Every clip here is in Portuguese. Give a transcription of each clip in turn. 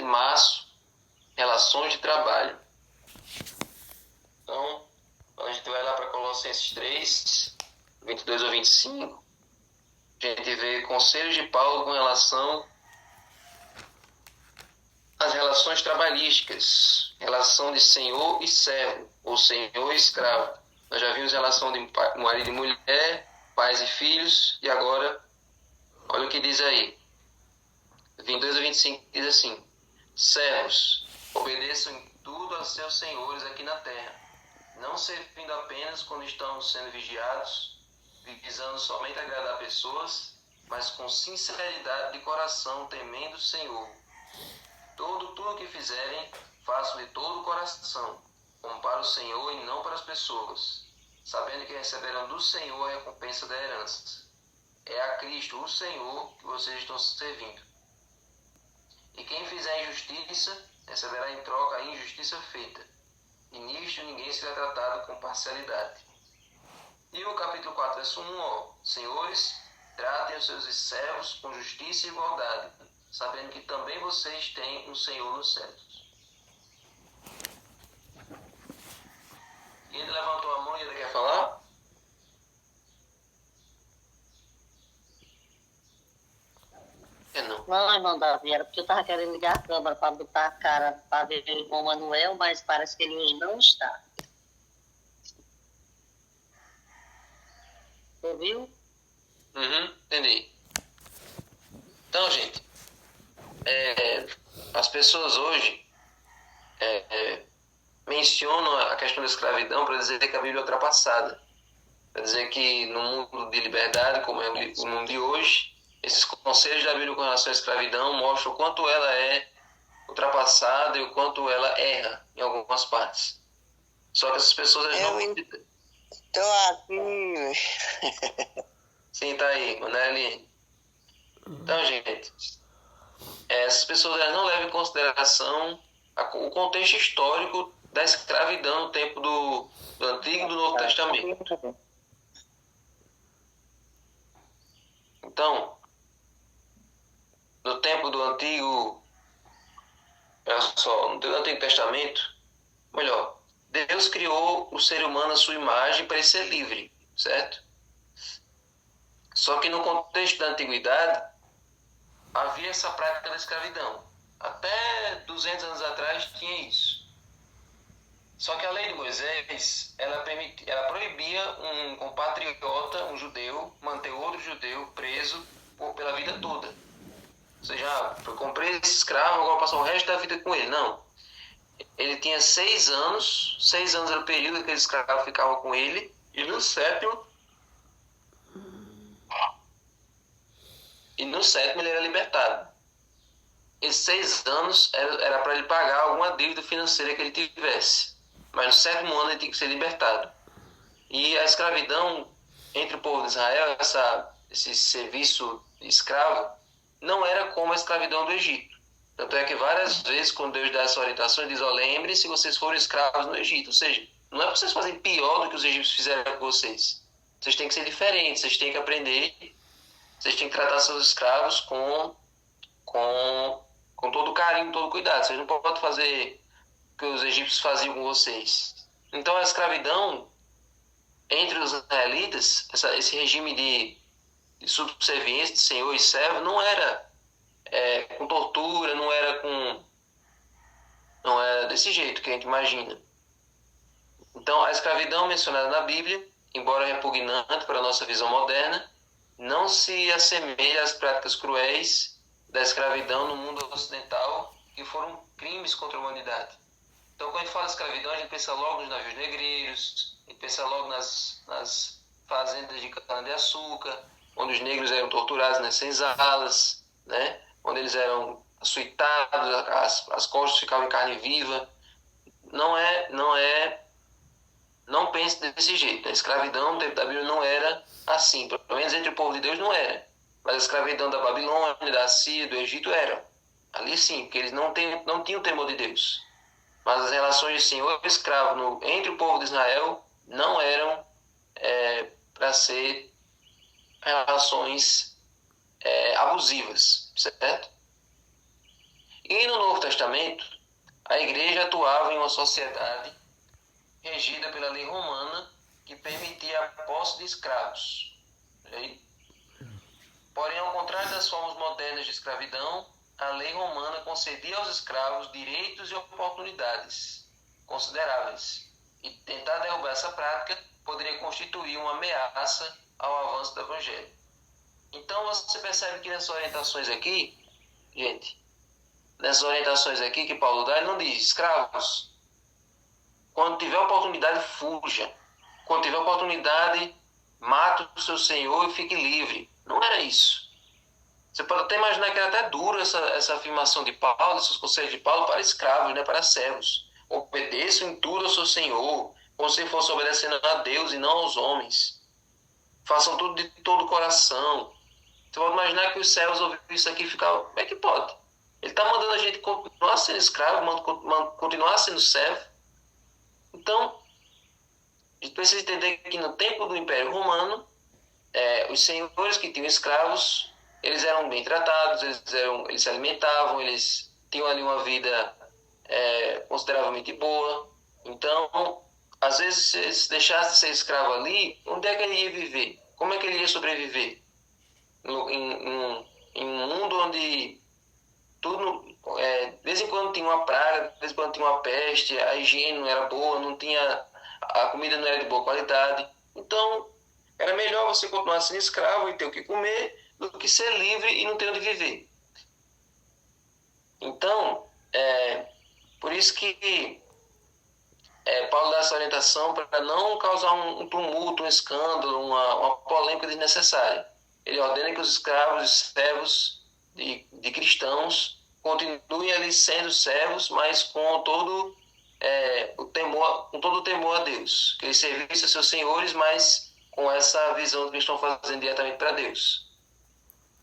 março, relações de trabalho. Então, quando a gente vai lá para Colossenses 3, 22 ou 25, a gente vê conselhos de Paulo com relação às relações trabalhísticas, relação de senhor e servo, ou senhor e escravo. Nós já vimos relação de marido e mulher, pais e filhos, e agora, olha o que diz aí. 22 a 25 diz assim: servos, obedeçam em tudo a seus senhores aqui na terra, não servindo apenas quando estão sendo vigiados, visando somente agradar pessoas, mas com sinceridade de coração, temendo o Senhor. Tudo que fizerem, façam de todo o coração, como para o Senhor e não para as pessoas, sabendo que receberão do Senhor a recompensa da herança. É a Cristo, o Senhor, que vocês estão servindo. E quem fizer injustiça, receberá em troca a injustiça feita. E nisto ninguém será tratado com parcialidade. E o capítulo 4, verso 1, senhores, tratem os seus servos com justiça e igualdade, sabendo que também vocês têm um Senhor nos céus. E ele levantou a mão e ele quer falar? Não. Não, irmão Davi, era porque eu estava querendo ligar a câmera para botar a cara para ver o irmão Manuel, mas parece que ele hoje não está. Ouviu? Entendi. Então, gente, as pessoas hoje mencionam a questão da escravidão para dizer que a Bíblia é ultrapassada. Para dizer que no mundo de liberdade, como é o mundo de hoje, esses conselhos da Bíblia com relação à escravidão mostram o quanto ela é ultrapassada e o quanto ela erra em algumas partes. Só que essas pessoas não... Estou aqui. Sim, tá aí, Maneli. Então, gente, essas pessoas não levam em consideração o contexto histórico da escravidão no tempo do Antigo e do Novo Testamento. Então, no tempo do Antigo, olha só, no Antigo Testamento, melhor, Deus criou o ser humano à sua imagem para ele ser livre, certo? Só que no contexto da antiguidade, havia essa prática da escravidão. Até 200 anos atrás tinha isso. Só que a lei de Moisés, ela proibia um compatriota, um judeu, manter outro judeu preso pela vida toda. Ou seja, eu comprei esse escravo, agora passar o resto da vida com ele. Não. Ele tinha 6 anos, 6 anos era o período que esse escravo ficava com ele, e no sétimo ele era libertado. Esses 6 anos era para ele pagar alguma dívida financeira que ele tivesse. Mas no 7º ano ele tinha que ser libertado. E a escravidão entre o povo de Israel, esse serviço escravo, não era como a escravidão do Egito. Tanto é que várias vezes, quando Deus dá essa orientação, ele diz: lembrem-se, vocês foram escravos no Egito. Ou seja, não é para vocês fazerem pior do que os egípcios fizeram com vocês. Vocês têm que ser diferentes, vocês têm que aprender, vocês têm que tratar seus escravos com todo carinho, todo cuidado. Vocês não podem fazer o que os egípcios faziam com vocês. Então a escravidão entre os israelitas, esse regime de subserviência de senhor e servo, não era com tortura, não era desse jeito que a gente imagina. Então a escravidão mencionada na Bíblia, embora repugnante para a nossa visão moderna, não se assemelha às práticas cruéis da escravidão no mundo ocidental, que foram crimes contra a humanidade. Então, quando a gente fala de escravidão, a gente pensa logo nos navios negreiros, a gente pensa logo nas fazendas de cana-de-açúcar, onde os negros eram torturados nas senzalas, né? Onde eles eram açoitados, as costas ficavam em carne viva. Não pense desse jeito. A escravidão no tempo da Bíblia não era assim, pelo menos entre o povo de Deus não era. Mas a escravidão da Babilônia, da Síria, do Egito era. Ali sim, porque eles não tinham temor de Deus. Mas as relações de senhor e escravo entre o povo de Israel não eram para ser relações abusivas, certo? E no Novo Testamento, a igreja atuava em uma sociedade regida pela lei romana que permitia a posse de escravos. Porém, ao contrário das formas modernas de escravidão, a lei romana concedia aos escravos direitos e oportunidades consideráveis. E tentar derrubar essa prática poderia constituir uma ameaça ao avanço do Evangelho. Então, você percebe que nessas orientações aqui, gente, nessas orientações aqui que Paulo dá, ele não diz: escravos, quando tiver oportunidade, fuja. Quando tiver oportunidade, mate o seu senhor e fique livre. Não era isso. Você pode até imaginar que era até duro essa afirmação de Paulo, esses conselhos de Paulo para escravos, né, para servos. Obedeçam em tudo ao seu senhor, como se fosse obedecendo a Deus e não aos homens. Façam tudo de todo o coração. Você pode imaginar que os servos ouviram isso aqui e ficaram: como é que pode? Ele está mandando a gente continuar sendo escravo, continuar sendo servo. Então, a gente precisa entender que no tempo do Império Romano, os senhores que tinham escravos, eles eram bem tratados, eles se alimentavam, eles tinham ali uma vida consideravelmente boa. Então, às vezes, se eles deixassem de ser escravo ali, onde é que ele ia viver? Como é que ele ia sobreviver? Em um mundo onde tudo, de vez em quando tinha uma praga, de vez em quando tinha uma peste, a higiene não era boa, a comida não era de boa qualidade. Então, era melhor você continuar sendo escravo e ter o que comer do que ser livre e não ter onde viver. Então, por isso que Paulo dá essa orientação para não causar um tumulto, um escândalo, uma polêmica desnecessária. Ele ordena que os escravos e servos de cristãos continuem ali sendo servos, mas com todo o temor a Deus. Que eles servissem a seus senhores, mas com essa visão de que estão fazendo diretamente para Deus.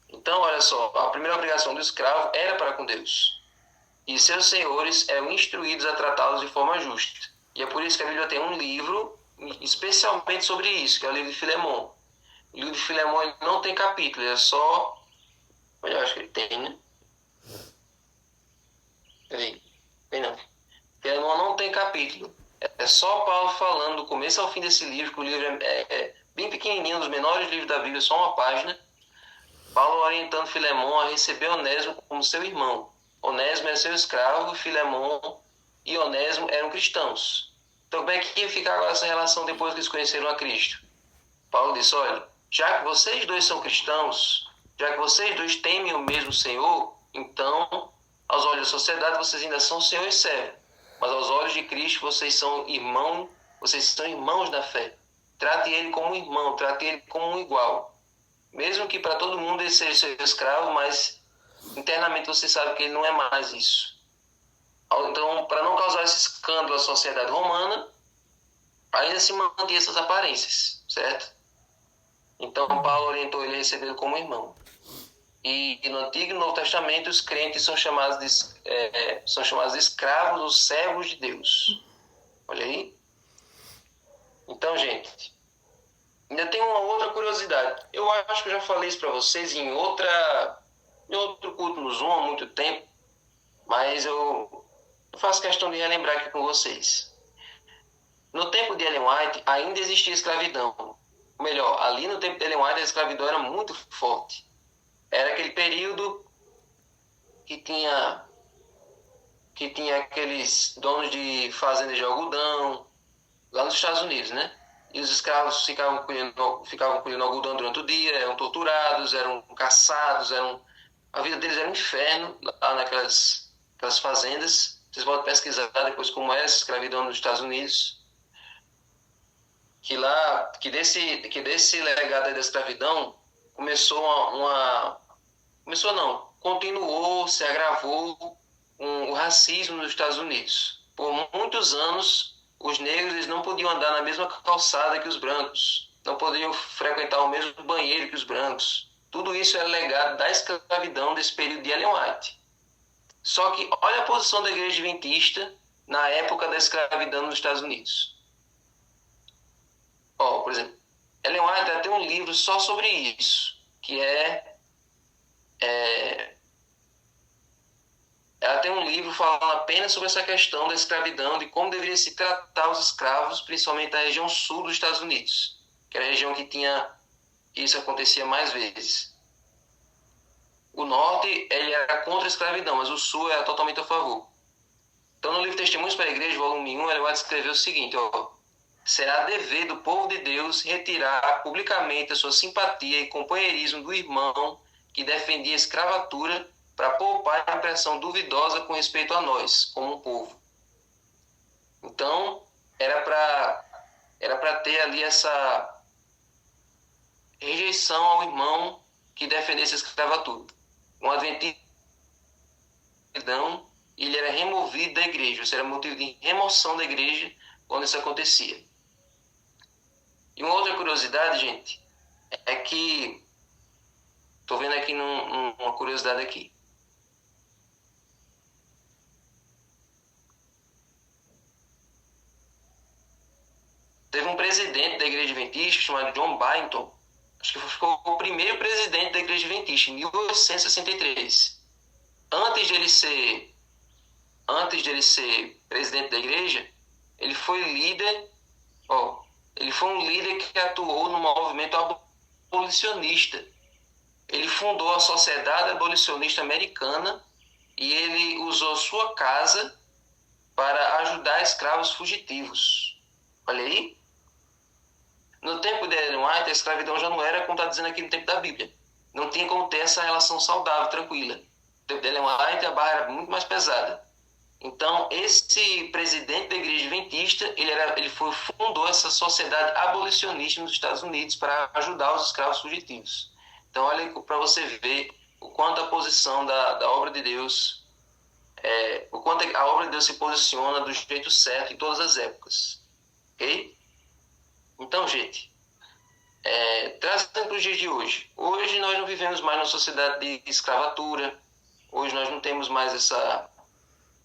Então, olha só, a primeira obrigação do escravo era para com Deus. E seus senhores eram instruídos a tratá-los de forma justa. E é por isso que a Bíblia tem um livro especialmente sobre isso, que é o livro de Filemão. O livro de Filemão ele não tem capítulo, ele é só... Eu acho que ele tem, né? Peraí, tem não. Filemão não tem capítulo. É só Paulo falando do começo ao fim desse livro, que o livro é bem pequenininho, um dos menores livros da Bíblia, só uma página. Paulo orientando Filemão a receber Onésimo como seu irmão. Onésimo era seu escravo, Filemão e Onésimo eram cristãos. Então, como é que ia ficar agora essa relação depois que eles conheceram a Cristo? Paulo disse: olha, já que vocês dois são cristãos, já que vocês dois temem o mesmo Senhor, então, aos olhos da sociedade, vocês ainda são Senhor e servo. Mas aos olhos de Cristo, vocês são irmãos da fé. Trate ele como um irmão, trate ele como um igual. Mesmo que para todo mundo ele seja seu escravo, mas internamente você sabe que ele não é mais isso. Então, para não causar esse escândalo à sociedade romana, ainda se mantinha essas aparências, certo? Então, Paulo orientou ele a recebê-lo como irmão. E no Antigo e no Novo Testamento, os crentes são chamados de escravos ou servos de Deus. Olha aí. Então, gente, ainda tem uma outra curiosidade. Eu acho que eu já falei isso para vocês em outro culto no Zoom há muito tempo, mas eu faço questão de relembrar aqui com vocês. No tempo de Ellen White, ainda existia escravidão. Ou melhor, ali no tempo de Ellen White, a escravidão era muito forte. Era aquele período que tinha aqueles donos de fazendas de algodão, lá nos Estados Unidos, né? E os escravos ficavam colhendo algodão durante o dia, eram torturados, eram caçados, a vida deles era um inferno lá naquelas fazendas. Vocês podem pesquisar depois como era essa escravidão nos Estados Unidos. Que desse legado da escravidão continuou, se agravou o racismo nos Estados Unidos. Por muitos anos, os negros eles não podiam andar na mesma calçada que os brancos, não podiam frequentar o mesmo banheiro que os brancos. Tudo isso era legado da escravidão desse período de Ellen White. Só que olha a posição da igreja adventista na época da escravidão nos Estados Unidos. Por exemplo, Ellen White tem um livro só sobre isso, que ela tem um livro falando apenas sobre essa questão da escravidão, de como deveria se tratar os escravos, principalmente da região sul dos Estados Unidos, que era a região que isso acontecia mais vezes. O norte, ele era contra a escravidão, mas o sul era totalmente a favor. Então, no livro Testemunhos para a Igreja, volume 1, ele vai descrever o seguinte, será dever do povo de Deus retirar publicamente a sua simpatia e companheirismo do irmão que defendia a escravatura para poupar a impressão duvidosa com respeito a nós, como um povo. Então, era para ter ali essa rejeição ao irmão que defendesse a escravatura. Um adventista, ele era removido da igreja, isso era motivo de remoção da igreja quando isso acontecia. E uma outra curiosidade, gente, é que, estou vendo aqui uma curiosidade aqui. Teve um presidente da igreja adventista chamado John Byington, acho que ficou o primeiro presidente da igreja adventista, em 1863. Antes de ele ser presidente da igreja, ele foi líder, ele foi um líder que atuou no movimento abolicionista. Ele fundou a Sociedade Abolicionista Americana e ele usou sua casa para ajudar escravos fugitivos. Olha aí. No tempo de Ellen White, a escravidão já não era como está dizendo aqui no tempo da Bíblia. Não tinha como ter essa relação saudável, tranquila. No tempo de Ellen White, a barra era muito mais pesada. Então, esse presidente da igreja adventista, ele fundou essa sociedade abolicionista nos Estados Unidos para ajudar os escravos fugitivos. Então, olha para você ver o quanto a posição da obra de Deus, o quanto a obra de Deus se posiciona do jeito certo em todas as épocas. Ok? Então, gente, trazendo para os dias de hoje. Hoje nós não vivemos mais numa sociedade de escravatura. Hoje nós não temos mais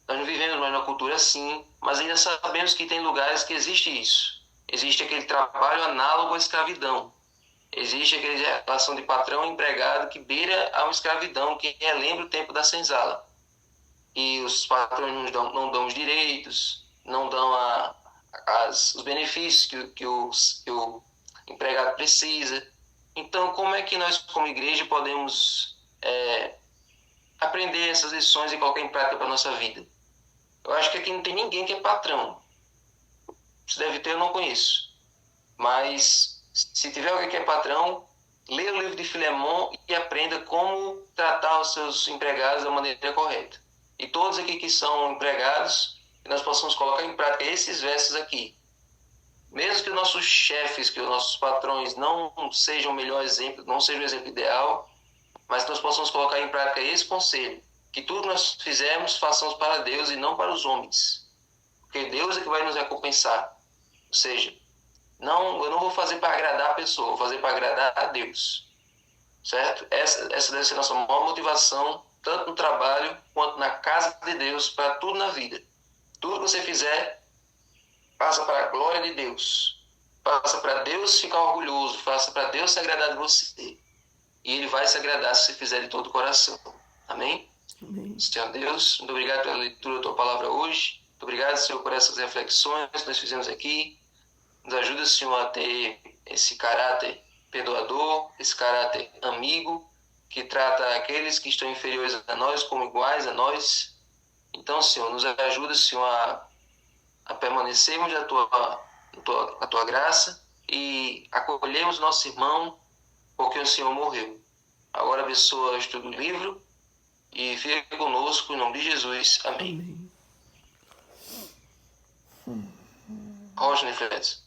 nós não vivemos mais numa cultura assim, mas ainda sabemos que tem lugares que existe isso. Existe aquele trabalho análogo à escravidão. Existe aquela relação de patrão e empregado que beira a uma escravidão, que relembra o tempo da senzala. E os patrões não dão os direitos, não dão os benefícios que o empregado precisa. Então, como é que nós, como igreja, podemos aprender essas lições e colocar em prática para a nossa vida? Eu acho que aqui não tem ninguém que é patrão. Se deve ter, eu não conheço. Mas, se tiver alguém que é patrão, leia o livro de Filemon e aprenda como tratar os seus empregados da maneira correta. E todos aqui que são empregados, que nós possamos colocar em prática esses versos aqui. Mesmo que os nossos chefes, que os nossos patrões não sejam o melhor exemplo, não sejam o exemplo ideal, mas que nós possamos colocar em prática esse conselho. Que tudo que nós fizermos, façamos para Deus e não para os homens. Porque Deus é que vai nos recompensar. Ou seja, eu não vou fazer para agradar a pessoa, vou fazer para agradar a Deus. Certo? Essa deve ser a nossa maior motivação, tanto no trabalho quanto na casa de Deus, para tudo na vida. Tudo que você fizer, faça para a glória de Deus. Faça para Deus ficar orgulhoso, faça para Deus se agradar de você. E Ele vai se agradar se você fizer de todo o coração. Amém? Amém. Senhor Deus, muito obrigado pela leitura da Tua palavra hoje. Muito obrigado, Senhor, por essas reflexões que nós fizemos aqui. Nos ajuda, Senhor, a ter esse caráter perdoador, esse caráter amigo, que trata aqueles que estão inferiores a nós como iguais a nós. Então, Senhor, nos ajuda, Senhor, a permanecermos na tua graça e acolhermos nosso irmão porque o Senhor morreu. Agora abençoa o estudo do livro e fique conosco, em nome de Jesus. Amém. Amém. Rocha Nefretes.